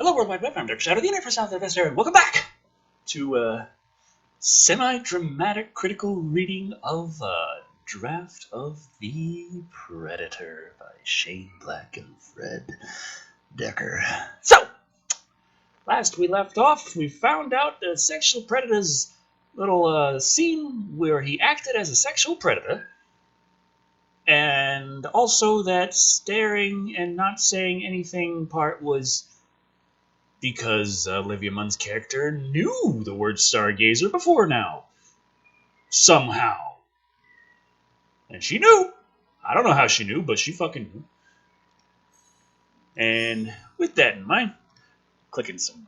Hello, World Wide Web. I'm Dr. Shado, the internet for South Investor, and welcome back to a semi-dramatic critical reading of Draft of the Predator by Shane Black and Fred Decker. So, last we left off, we found out the sexual predator's little scene where he acted as a sexual predator, and also that staring and not saying anything part was because Olivia Munn's character knew the word stargazer before now. Somehow. And she knew. I don't know how she knew, but she fucking knew. And with that in mind, clicking some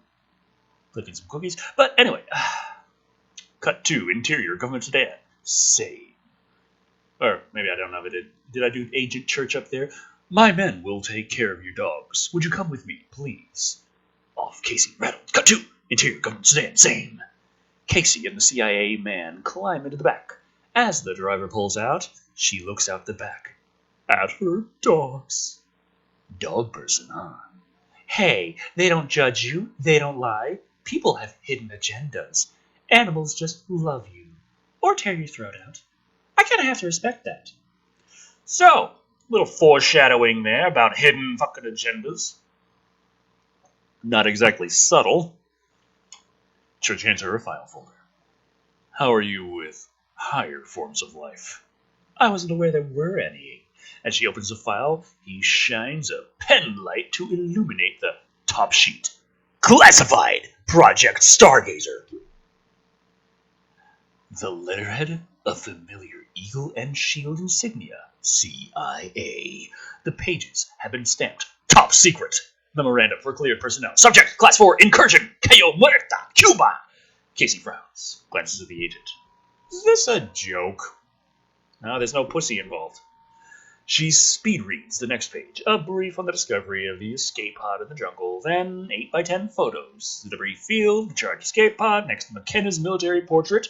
cookies. But anyway, cut to interior government sedan. Same. Or maybe I don't know if I did. Did I do Agent Church up there? My men will take care of your dogs. Would you come with me, please? Off Casey rattled. Cut to interior government sedan. Same. Casey and the CIA man climb into the back. As the driver pulls out, she looks out the back. At her dogs. Dog person, huh? Hey, they don't judge you. They don't lie. People have hidden agendas. Animals just love you. Or tear your throat out. I kind of have to respect that. So, little foreshadowing there about hidden fucking agendas. Not exactly subtle. Church hands her a file folder. How are you with higher forms of life? I wasn't aware there were any. As she opens the file, he shines a pen light to illuminate the top sheet. Classified! Project Stargazer. The letterhead, a familiar eagle and shield insignia. CIA. The pages have been stamped. Top secret. Memorandum for cleared personnel. Subject, Class 4, incursion. Cayo Muerta, Cuba. Casey frowns, glances at the agent. Is this a joke? No, there's no pussy involved. She speed reads the next page. A brief on the discovery of the escape pod in the jungle, then 8x10 photos. The debris field, the charged escape pod, next to McKenna's military portrait.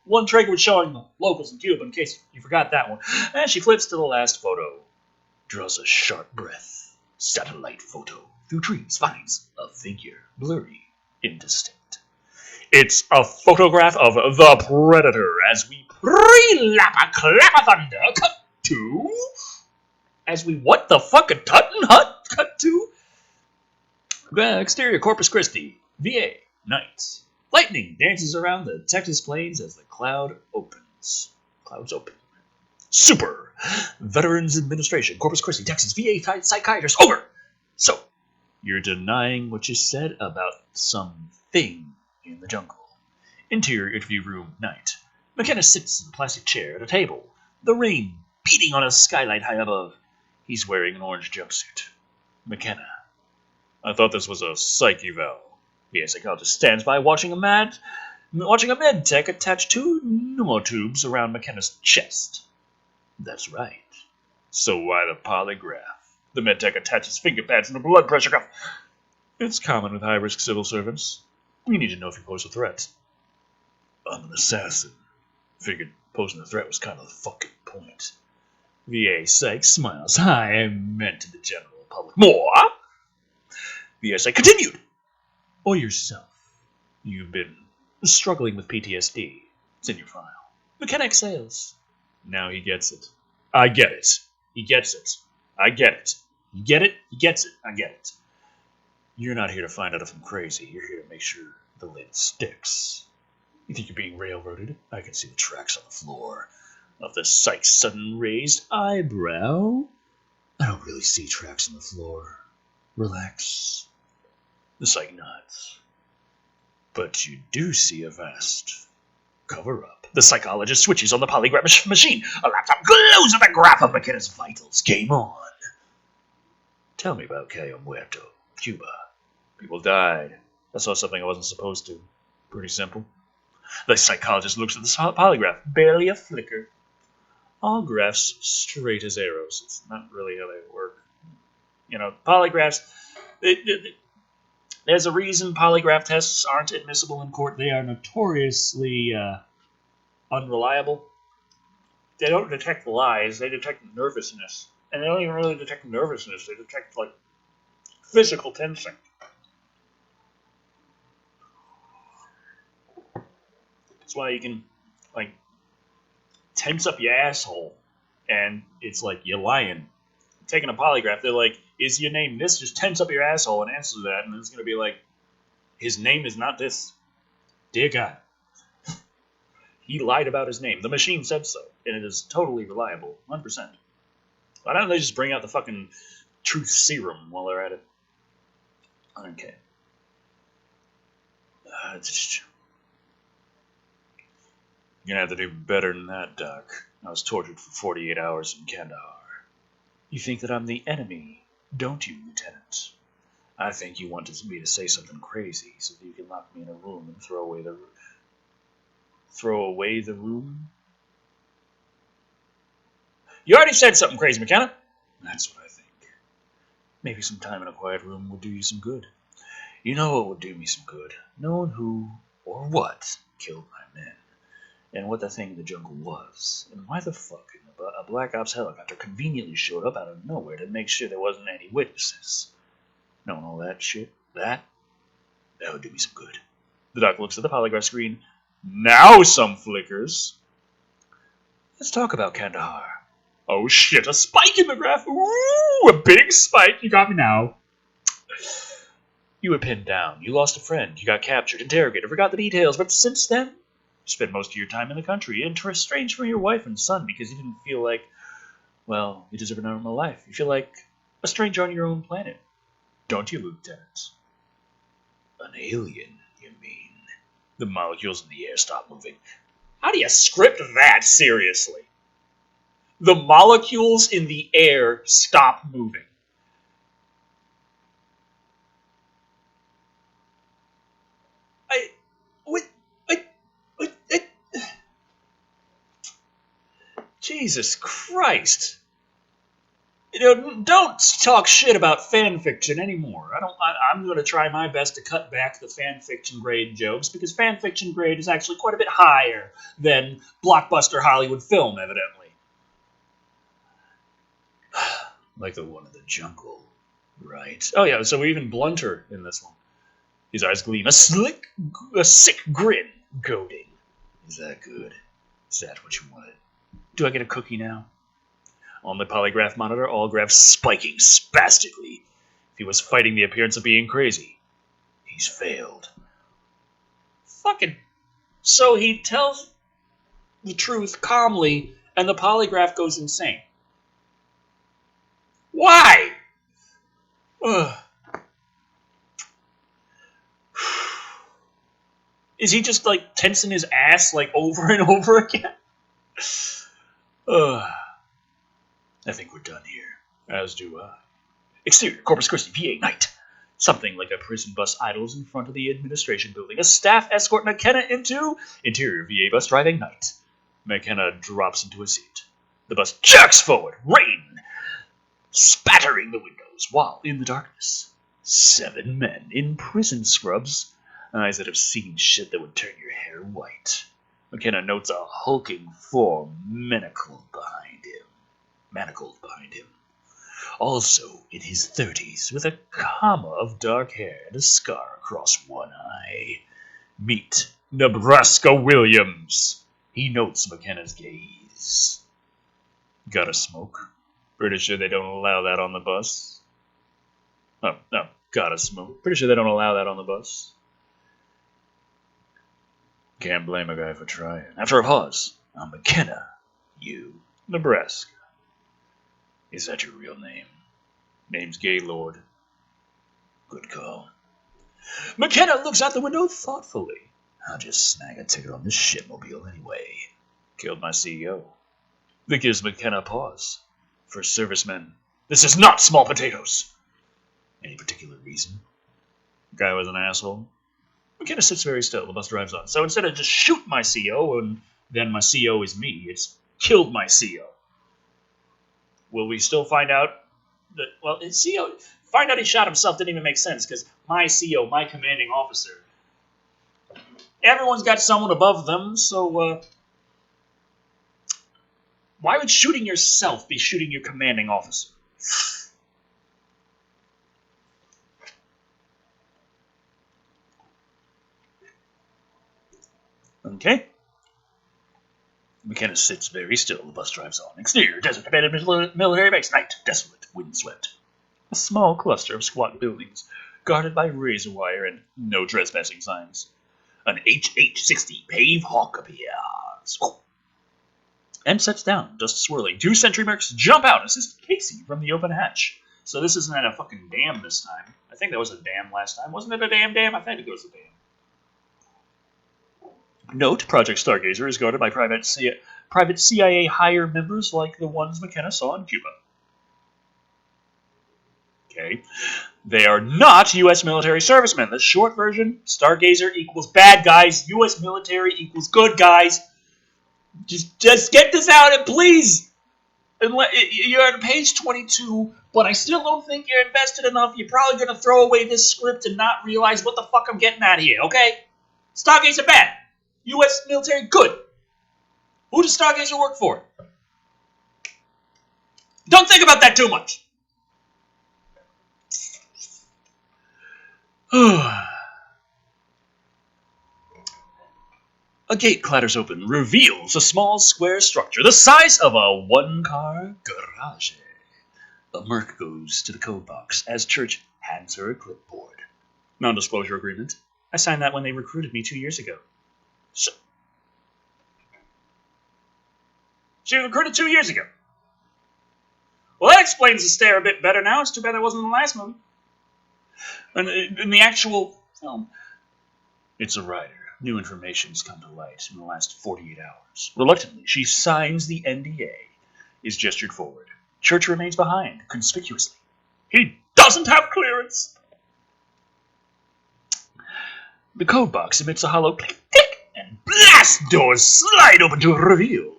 One trigger was showing the locals in Cuba, in case you forgot that one. And she flips to the last photo. Draws a sharp breath. Satellite photo. Through trees, finds a figure. Blurry. Indistinct. It's a photograph of the Predator as we pre-lap a clap of thunder. Cut to... As we what the fuck a Tutton Hut? Cut to... Exterior Corpus Christi. VA. Night. Lightning dances around the Texas plains as the clouds open. Super. Veterans Administration. Corpus Christi, Texas. VA psychiatrist. Over. So, you're denying what you said about something in the jungle. Interior interview room, night. McKenna sits in a plastic chair at a table, the rain beating on a skylight high above. He's wearing an orange jumpsuit. McKenna. I thought this was a psych eval. The psychologist stands by watching a med tech attach two pneumotubes around McKenna's chest. That's right. So why the polygraph? The med tech attaches finger pads and a blood pressure cuff. It's common with high-risk civil servants. We need to know if you pose a threat. I'm an assassin. Figured posing a threat was kind of the fucking point. VA Psych smiles. I meant to the general public. More? VA Psych continued. Or yourself. You've been struggling with PTSD. It's in your file. McKenna exhales. Now he gets it. I get it. He gets it. I get it. You get it? He gets it. I get it. You're not here to find out if I'm crazy. You're here to make sure the lid sticks. You think you're being railroaded? I can see the tracks on the floor of the psych's sudden raised eyebrow. I don't really see tracks on the floor. Relax. The psych nods. But you do see a vast cover-up. The psychologist switches on the polygraph machine. A laptop glows at the graph of McKenna's vitals. Game on. Tell me about Cayo Muerto, Cuba. People died. I saw something I wasn't supposed to. Pretty simple. The psychologist looks at the polygraph. Barely a flicker. All graphs straight as arrows. It's not really how they work. You know, polygraphs... There's a reason polygraph tests aren't admissible in court. They are notoriously unreliable. They don't detect lies. They detect nervousness. And they don't even really detect nervousness. They detect, like, physical tension. That's why you can, like, tense up your asshole, and it's like, you're lying. Taking a polygraph, they're like, is your name this? Just tense up your asshole and answer that, and it's going to be like, his name is not this. Dear God. He lied about his name. The machine said so, and it is totally reliable, 100%. Why don't they just bring out the fucking truth serum while they're at it? Okay. You're gonna have to do better than that, Doc. I was tortured for 48 hours in Kandahar. You think that I'm the enemy, don't you, Lieutenant? I think you wanted me to say something crazy so that you can lock me in a room and throw away the room? You already said something crazy, McKenna. That's what I think. Maybe some time in a quiet room would do you some good. You know what would do me some good? Knowing who or what killed my men. And what the thing in the jungle was. And why the fuck a Black Ops helicopter conveniently showed up out of nowhere to make sure there wasn't any witnesses. Knowing all that shit, that would do me some good. The doc looks at the polygraph screen. Now some flickers. Let's talk about Kandahar. Oh shit, a spike in the graph. Ooh, a big spike. You got me now. You were pinned down. You lost a friend. You got captured, interrogated, forgot the details. But since then, you spent most of your time in the country, estranged from your wife and son because you didn't feel like, well, you deserve a normal life. You feel like a stranger on your own planet. Don't you, Lieutenant? An alien, you mean? The molecules in the air stop moving. How do you script that, seriously? The molecules in the air stop moving. Jesus Christ. Don't talk shit about fan fiction anymore. I'm going to try my best to cut back the fan fiction grade jokes because fan fiction grade is actually quite a bit higher than blockbuster Hollywood film, evidently. Like the one in the jungle, right? Oh yeah, so we're even blunter in this one. His eyes gleam a sick grin, goading. Is that good? Is that what you wanted? Do I get a cookie now? On the polygraph monitor, all graphs spiking spastically. If he was fighting the appearance of being crazy, he's failed. Fucking. So he tells the truth calmly, and the polygraph goes insane. Why? Ugh. Is he just like tensing his ass like over and over again? I think we're done here. As do I. Exterior, Corpus Christi, VA, night. Something like a prison bus idles in front of the administration building. A staff escort McKenna into interior VA bus driving night. McKenna drops into a seat. The bus jerks forward, rain spattering the windows, while in the darkness, 7 men in prison scrubs, eyes that have seen shit that would turn your hair white. McKenna notes a hulking form manacled behind him. Also in his 30s, with a comma of dark hair and a scar across one eye. Meet Nebraska Williams. He notes McKenna's gaze. Gotta smoke? Pretty sure they don't allow that on the bus. Oh, no, gotta smoke. Pretty sure they don't allow that on the bus. Can't blame a guy for trying. After a pause, I'm McKenna. You, Nebraska. Is that your real name? Name's Gaylord. Good call. McKenna looks out the window thoughtfully. I'll just snag a ticket on this shitmobile anyway. Killed my CEO. That gives McKenna a pause. For servicemen, this is not small potatoes. Any particular reason? Guy was an asshole. McKenna sits very still. The bus drives on. So instead of just shoot my CO and then my CO is me, it's killed my CO. Will we still find out that, well, his CO, find out he shot himself didn't even make sense because my CO, my commanding officer, everyone's got someone above them, so why would shooting yourself be shooting your commanding officer? Okay. McKenna sits very still. The bus drives on. Exterior, desert, abandoned military base. Night, desolate, windswept. A small cluster of squat buildings, guarded by razor wire and no trespassing signs. An HH-60 Pave Hawk appears. Oh. And sets down, dust swirling. 2 sentry mercs jump out and assist Casey from the open hatch. So this isn't at a fucking dam this time. I think that was a dam last time. Wasn't it a damn dam? I think it was a dam. Note, Project Stargazer is guarded by private CIA hire members like the ones McKenna saw in Cuba. Okay. They are not U.S. military servicemen. The short version, Stargazer equals bad guys, U.S. military equals good guys. Just get this out, and please! You're on page 22, but I still don't think you're invested enough. You're probably going to throw away this script and not realize what the fuck I'm getting at here, okay? Stargazer bad. U.S. military good. Who does Stargazer work for? Don't think about that too much. A gate clatters open, reveals a small square structure the size of a one-car garage. A merc goes to the code box as Church hands her a clipboard. Non-disclosure agreement. I signed that when they recruited me 2 years ago. So, she was recruited 2 years ago. Well, that explains the stare a bit better now. It's too bad it wasn't in the last movie. In the actual film, it's a writer. New information's come to light in the last 48 hours. Reluctantly, she signs the NDA, is gestured forward. Church remains behind, conspicuously. He doesn't have clearance! The code box emits a hollow click, click, and blast doors slide open to reveal.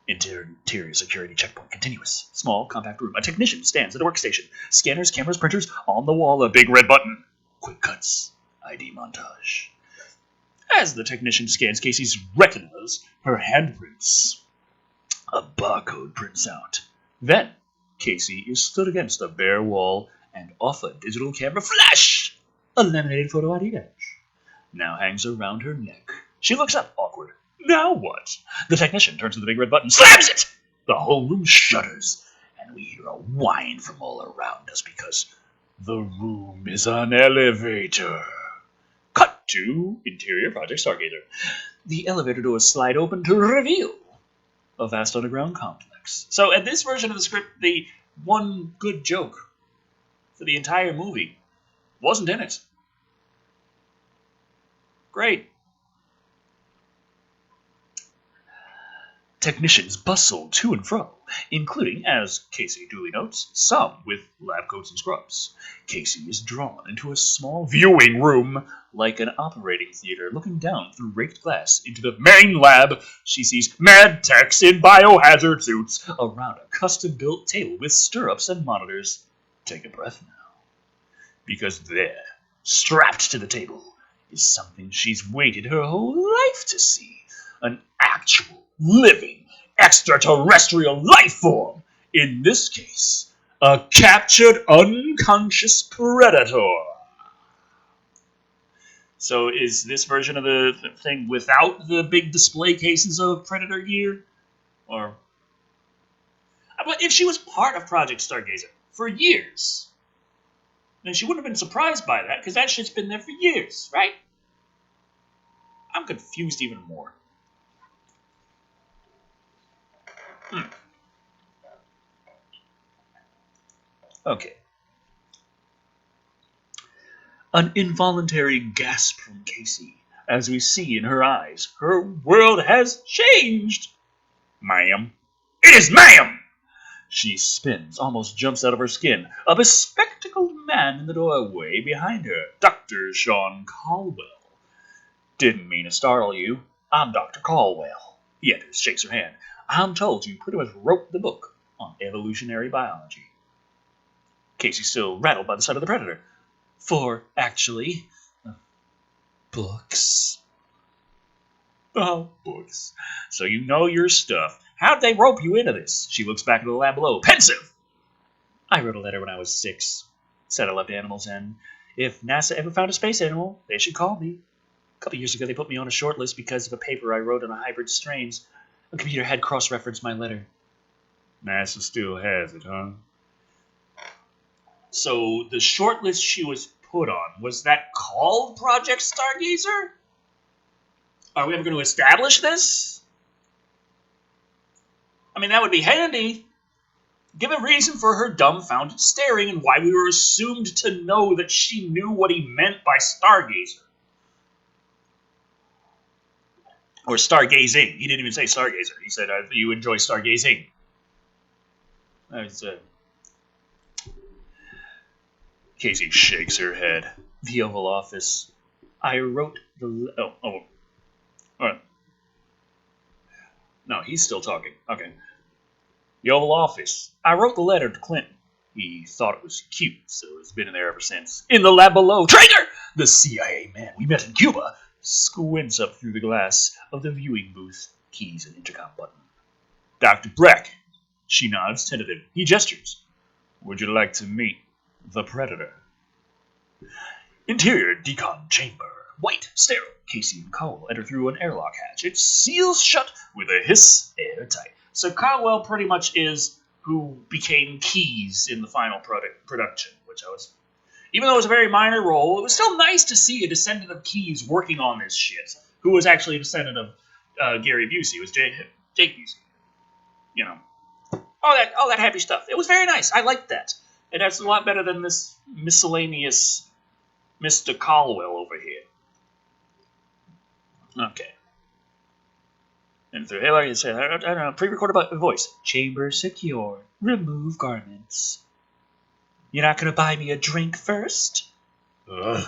Interior security checkpoint continuous. Small, compact room. A technician stands at a workstation. Scanners, cameras, printers, on the wall, a big red button. Quick cuts. ID montage. As the technician scans Casey's retinas, her handprints. A barcode prints out. Then, Casey is stood against a bare wall, and off a digital camera flash! A laminated photo ID badge. Now hangs around her neck. She looks up, awkward. Now what? The technician turns to the big red button, slams it! The whole room shudders, and we hear a whine from all around us because the room is an elevator. Cut to interior Project Stargazer. The elevator doors slide open to reveal a vast underground complex. So at this version of the script, the one good joke for the entire movie wasn't in it. Great. Technicians bustle to and fro, including, as Casey duly notes, some with lab coats and scrubs. Casey is drawn into a small viewing room, like an operating theater, looking down through raked glass into the main lab. She sees mad techs in biohazard suits around a custom-built table with stirrups and monitors. Take a breath now, because there, strapped to the table, is something she's waited her whole life to see. An actual, living, extraterrestrial life form. In this case, a captured, unconscious predator. So is this version of the thing without the big display cases of Predator gear? Or... But if she was part of Project Stargazer for years, then she wouldn't have been surprised by that, because that shit's been there for years, right? I'm confused even more. Okay. An involuntary gasp from Casey, as we see in her eyes, her world has changed. Ma'am. It is ma'am! She spins, almost jumps out of her skin. A bespectacled man in the doorway behind her, Dr. Sean Caldwell. Didn't mean to startle you. I'm Dr. Caldwell. He enters, shakes her hand. I'm told you pretty much wrote the book on evolutionary biology. Casey's still rattled by the sight of the predator. For, actually, books. Oh, books. So you know your stuff. How'd they rope you into this? She looks back at the lab below, pensive. I wrote a letter when I was 6. Said I loved animals, and if NASA ever found a space animal, they should call me. A couple years ago, they put me on a short list because of a paper I wrote on hybrid strains. A computer had cross-referenced my letter. NASA still has it, huh? So the shortlist she was put on, was that called Project Stargazer? Are we ever going to establish this? I mean, that would be handy. Give a reason for her dumbfounded staring and why we were assumed to know that she knew what he meant by Stargazer. Or stargazing. He didn't even say stargazer. He said, you enjoy stargazing. Casey shakes her head. The Oval Office. I wrote the... all right. No, he's still talking. Okay. The Oval Office. I wrote the letter to Clinton. He thought it was cute, so it's been in there ever since. In the lab below. Traitor! The CIA man we met in Cuba squints up through the glass of the viewing booth, keys and intercom button. Dr. Breck. She nods, tentative. He gestures. Would you like to meet the Predator? Interior decon chamber. White, sterile. Casey and Cowell enter through an airlock hatch. It seals shut with a hiss, airtight. So Cowell pretty much is who became Keys in the final production, which I was... Even though it was a very minor role, it was still nice to see a descendant of Keys working on this shit, who was actually a descendant of Gary Busey. It was Jake Busey. You know. All that happy stuff. It was very nice. I liked that. And that's a lot better than this miscellaneous Mr. Caldwell over here. Okay. And through Halo, you say, I don't know, pre-recorded voice. Chamber secure. Remove garments. You're not going to buy me a drink first? Ugh.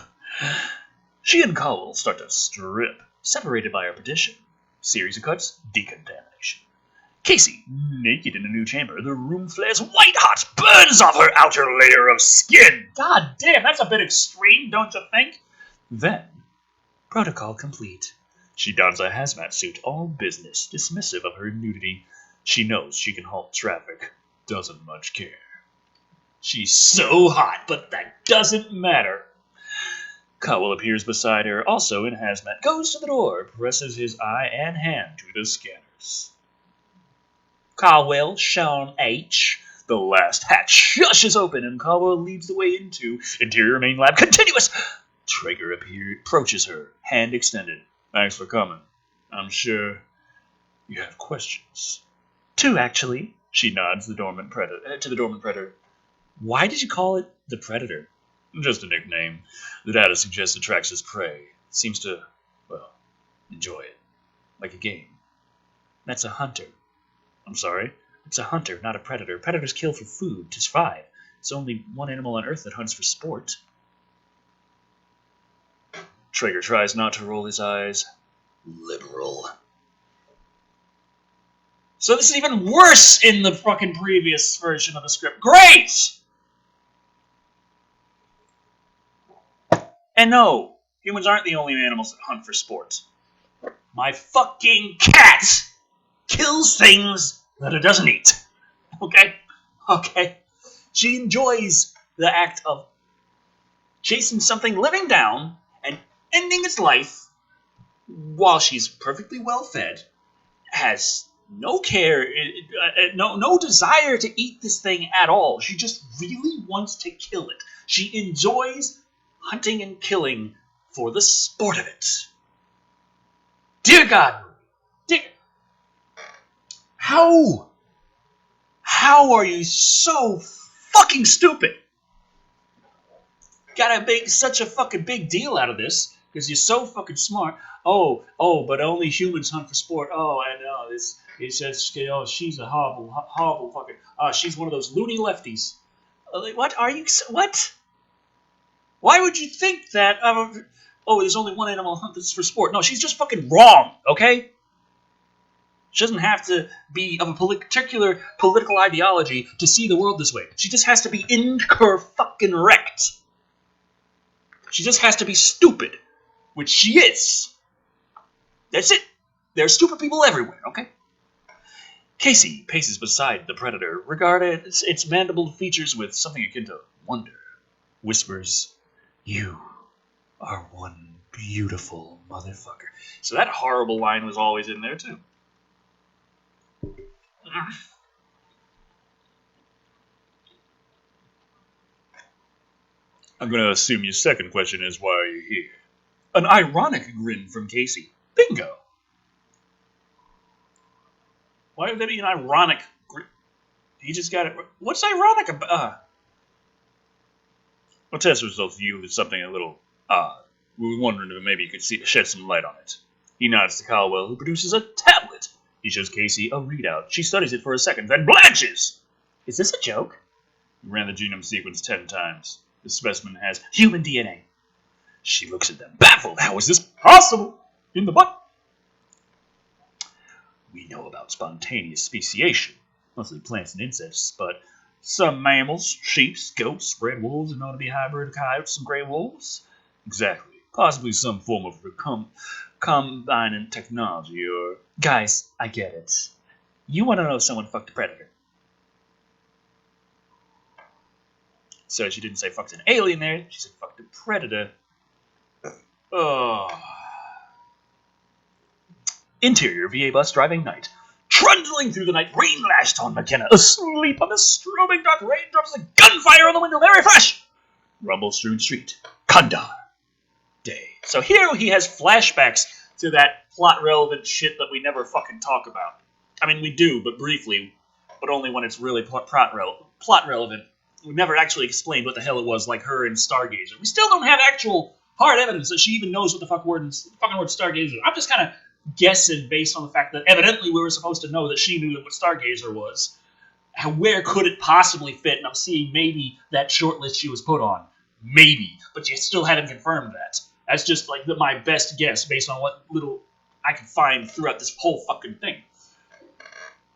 She and Cowell start to strip, separated by a partition. Series of cuts, decontamination. Casey, naked in a new chamber, the room flares white hot, burns off her outer layer of skin. God damn, that's a bit extreme, don't you think? Then, protocol complete. She dons a hazmat suit, all business, dismissive of her nudity. She knows she can halt traffic, doesn't much care. She's so hot, but that doesn't matter. Cowell appears beside her, also in hazmat, goes to the door, presses his eye and hand to the scanners. Caldwell, Sean H. The last hatch shushes open, and Caldwell leads the way into interior main lab. Continuous! Traeger approaches her, hand extended. Thanks for coming. I'm sure you have questions. 2, actually. She nods to the dormant predator. Why did you call it the Predator? Just a nickname. The data suggests it tracks his prey. Seems to, well, enjoy it. Like a game. That's a hunter. I'm sorry? It's a hunter, not a predator. Predators kill for food, to survive. It's only one animal on Earth that hunts for sport. Traeger tries not to roll his eyes. Liberal. So this is even worse in the fucking previous version of the script. Great! And no, humans aren't the only animals that hunt for sport. My fucking cat kills things that it doesn't eat. Okay? She enjoys the act of chasing something living down and ending its life while she's perfectly well fed, has no care, no desire to eat this thing at all. She just really wants to kill it. She enjoys hunting and killing for the sport of it. Dear God, how are you so fucking stupid? Gotta make such a fucking big deal out of this because you're so fucking smart. Oh, but only humans hunt for sport. Oh, I know this. It says, oh, she's a horrible fucking. She's one of those loony lefties. What are you? What? Why would you think that? There's only one animal hunts for sport. No, she's just fucking wrong. Okay. She doesn't have to be of a particular political ideology to see the world this way. She just has to be incorrect. She just has to be stupid, which she is. That's it. There are stupid people everywhere, okay? Casey paces beside the predator, regarded its mandibled features with something akin to wonder. Whispers, you are one beautiful motherfucker. So that horrible line was always in there, too. I'm going to assume your second question is, why are you here? An ironic grin from Casey. Bingo! Why would that be an ironic grin? He just got it. What's ironic about? Well, test results view is something a little odd. We were wondering if maybe you could shed some light on it. He nods to Caldwell, who produces a tablet. He shows Casey a readout. She studies it for a second, then blanches! Is this a joke? He ran the genome sequence 10 times. The specimen has human DNA. She looks at them, baffled. How is this possible? In the butt. We know about spontaneous speciation, mostly plants and insects, but some mammals, sheep, goats, red wolves, are known to be hybrid coyotes and gray wolves. Exactly. Possibly some form of combining technology or... Guys, I get it. You want to know if someone fucked a predator. So she didn't say fucked an alien there, she said fucked a predator. Oh. Interior VA bus driving night. Trundling through the night, rain lashed on McKenna. Asleep on the strobing dark raindrops, the gunfire on the window, very flash. Rumble-strewn street. Kandar. Day. So here he has flashbacks to that plot-relevant shit that we never fucking talk about. I mean, we do, but briefly, but only when it's really plot-relevant. We never actually explained what the hell it was, like her and Stargazer. We still don't have actual hard evidence that she even knows what the fucking word Stargazer is. I'm just kind of guessing based on the fact that evidently we were supposed to know that she knew what Stargazer was. Where could it possibly fit? And I'm seeing maybe that short list she was put on. Maybe. But you still haven't confirmed that. That's just like my best guess based on what little I could find throughout this whole fucking thing.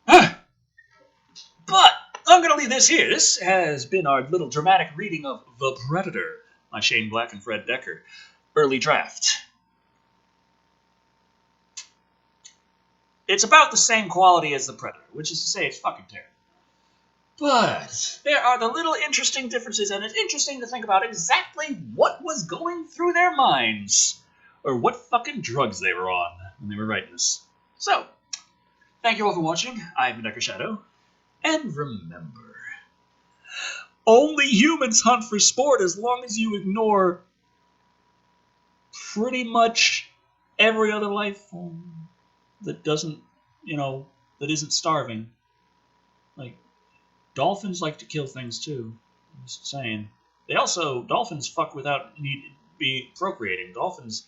But I'm going to leave this here. This has been our little dramatic reading of The Predator by Shane Black and Fred Decker. Early draft. It's about the same quality as The Predator, which is to say it's fucking terrible. But there are the little interesting differences, and it's interesting to think about exactly what was going through their minds, or what fucking drugs they were on when they were writing this. So, thank you all for watching. I've been Dr. Shado, and remember, only humans hunt for sport as long as you ignore pretty much every other life form that doesn't, that isn't starving. Like, dolphins like to kill things too. I'm just saying. Dolphins fuck without be procreating. Dolphins,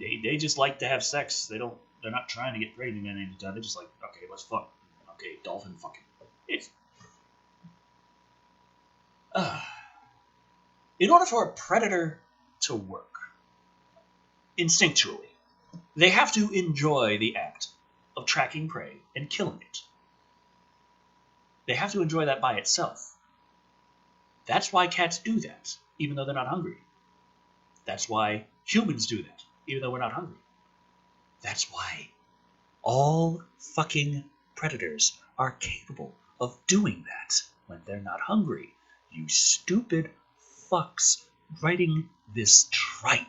they just like to have sex. They're not trying to get pregnant any time. They're just like, okay, let's fuck. Okay, dolphin fucking. It's. In order for a predator to work, instinctually, they have to enjoy the act of tracking prey and killing it. They have to enjoy that by itself. That's why cats do that, even though they're not hungry. That's why humans do that, even though we're not hungry. That's why all fucking predators are capable of doing that when they're not hungry. You stupid fucks writing this tripe.